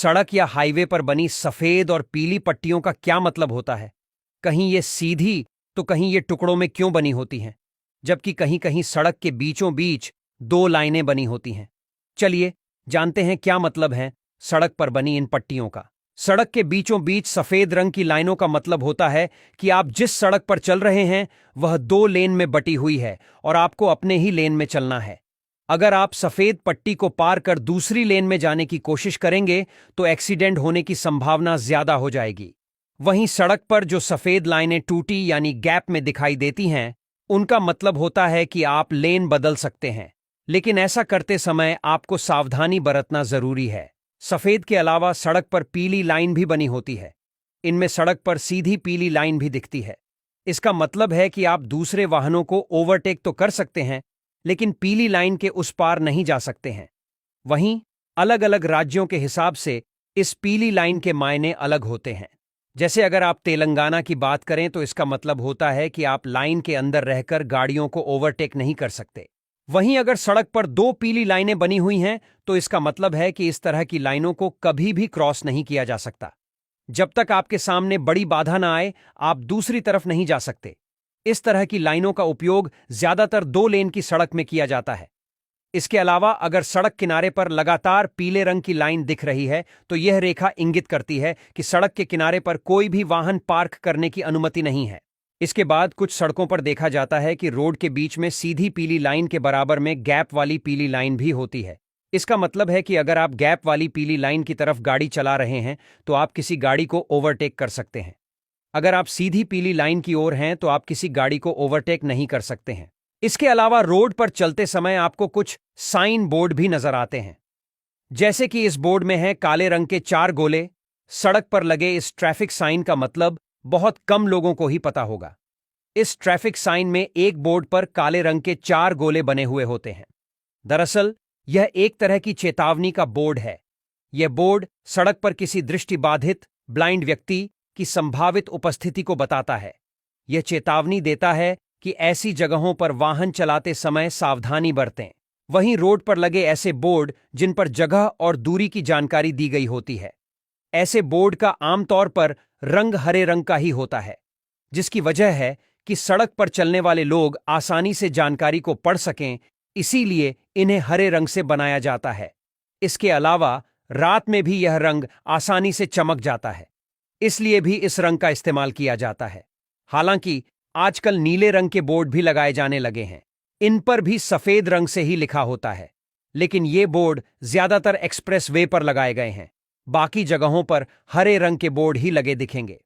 सड़क या हाईवे पर बनी सफेद और पीली पट्टियों का क्या मतलब होता है? कहीं ये सीधी तो कहीं ये टुकड़ों में क्यों बनी होती हैं, जबकि कहीं कहीं सड़क के बीचों बीच दो लाइनें बनी होती हैं? चलिए जानते हैं क्या मतलब है सड़क पर बनी इन पट्टियों का। सड़क के बीचों बीच सफेद रंग की लाइनों का मतलब होता है कि आप जिस सड़क पर चल रहे हैं वह दो लेन में बटी हुई है और आपको अपने ही लेन में चलना है। अगर आप सफेद पट्टी को पार कर दूसरी लेन में जाने की कोशिश करेंगे तो एक्सीडेंट होने की संभावना ज्यादा हो जाएगी। वहीं सड़क पर जो सफेद लाइनें टूटी यानी गैप में दिखाई देती हैं, उनका मतलब होता है कि आप लेन बदल सकते हैं, लेकिन ऐसा करते समय आपको सावधानी बरतना जरूरी है। सफेद के अलावा सड़क पर पीली लाइन भी बनी होती है। इनमें सड़क पर सीधी पीली लाइन भी दिखती है। इसका मतलब है कि आप दूसरे वाहनों को ओवरटेक तो कर सकते हैं, लेकिन पीली लाइन के उस पार नहीं जा सकते हैं। वहीं अलग अलग राज्यों के हिसाब से इस पीली लाइन के मायने अलग होते हैं। जैसे अगर आप तेलंगाना की बात करें तो इसका मतलब होता है कि आप लाइन के अंदर रहकर गाड़ियों को ओवरटेक नहीं कर सकते। वहीं अगर सड़क पर दो पीली लाइनें बनी हुई हैं तो इसका मतलब है कि इस तरह की लाइनों को कभी भी क्रॉस नहीं किया जा सकता। जब तक आपके सामने बड़ी बाधा ना आए, आप दूसरी तरफ नहीं जा सकते। इस तरह की लाइनों का उपयोग ज्यादातर दो लेन की सड़क में किया जाता है। इसके अलावा अगर सड़क किनारे पर लगातार पीले रंग की लाइन दिख रही है तो यह रेखा इंगित करती है कि सड़क के किनारे पर कोई भी वाहन पार्क करने की अनुमति नहीं है। इसके बाद कुछ सड़कों पर देखा जाता है कि रोड के बीच में सीधी पीली लाइन के बराबर में गैप वाली पीली लाइन भी होती है। इसका मतलब है कि अगर आप गैप वाली पीली लाइन की तरफ गाड़ी चला रहे हैं तो आप किसी गाड़ी को ओवरटेक कर सकते हैं। अगर आप सीधी पीली लाइन की ओर हैं तो आप किसी गाड़ी को ओवरटेक नहीं कर सकते हैं। इसके अलावा रोड पर चलते समय आपको कुछ साइन बोर्ड भी नजर आते हैं। जैसे कि इस बोर्ड में है काले रंग के चार गोले। सड़क पर लगे इस ट्रैफिक साइन का मतलब बहुत कम लोगों को ही पता होगा। इस ट्रैफिक साइन में एक बोर्ड पर काले रंग के चार गोले बने हुए होते हैं। दरअसल यह एक तरह की चेतावनी का बोर्ड है। यह बोर्ड सड़क पर किसी दृष्टिबाधित ब्लाइंड व्यक्ति की संभावित उपस्थिति को बताता है। यह चेतावनी देता है कि ऐसी जगहों पर वाहन चलाते समय सावधानी बरतें। वहीं रोड पर लगे ऐसे बोर्ड जिन पर जगह और दूरी की जानकारी दी गई होती है, ऐसे बोर्ड का आमतौर पर रंग हरे रंग का ही होता है, जिसकी वजह है कि सड़क पर चलने वाले लोग आसानी से जानकारी को पढ़ सकें, इसीलिए इन्हें हरे रंग से बनाया जाता है। इसके अलावा रात में भी यह रंग आसानी से चमक जाता है, इसलिए भी इस रंग का इस्तेमाल किया जाता है। हालांकि आजकल नीले रंग के बोर्ड भी लगाए जाने लगे हैं। इन पर भी सफेद रंग से ही लिखा होता है, लेकिन ये बोर्ड ज्यादातर एक्सप्रेस वे पर लगाए गए हैं। बाकी जगहों पर हरे रंग के बोर्ड ही लगे दिखेंगे।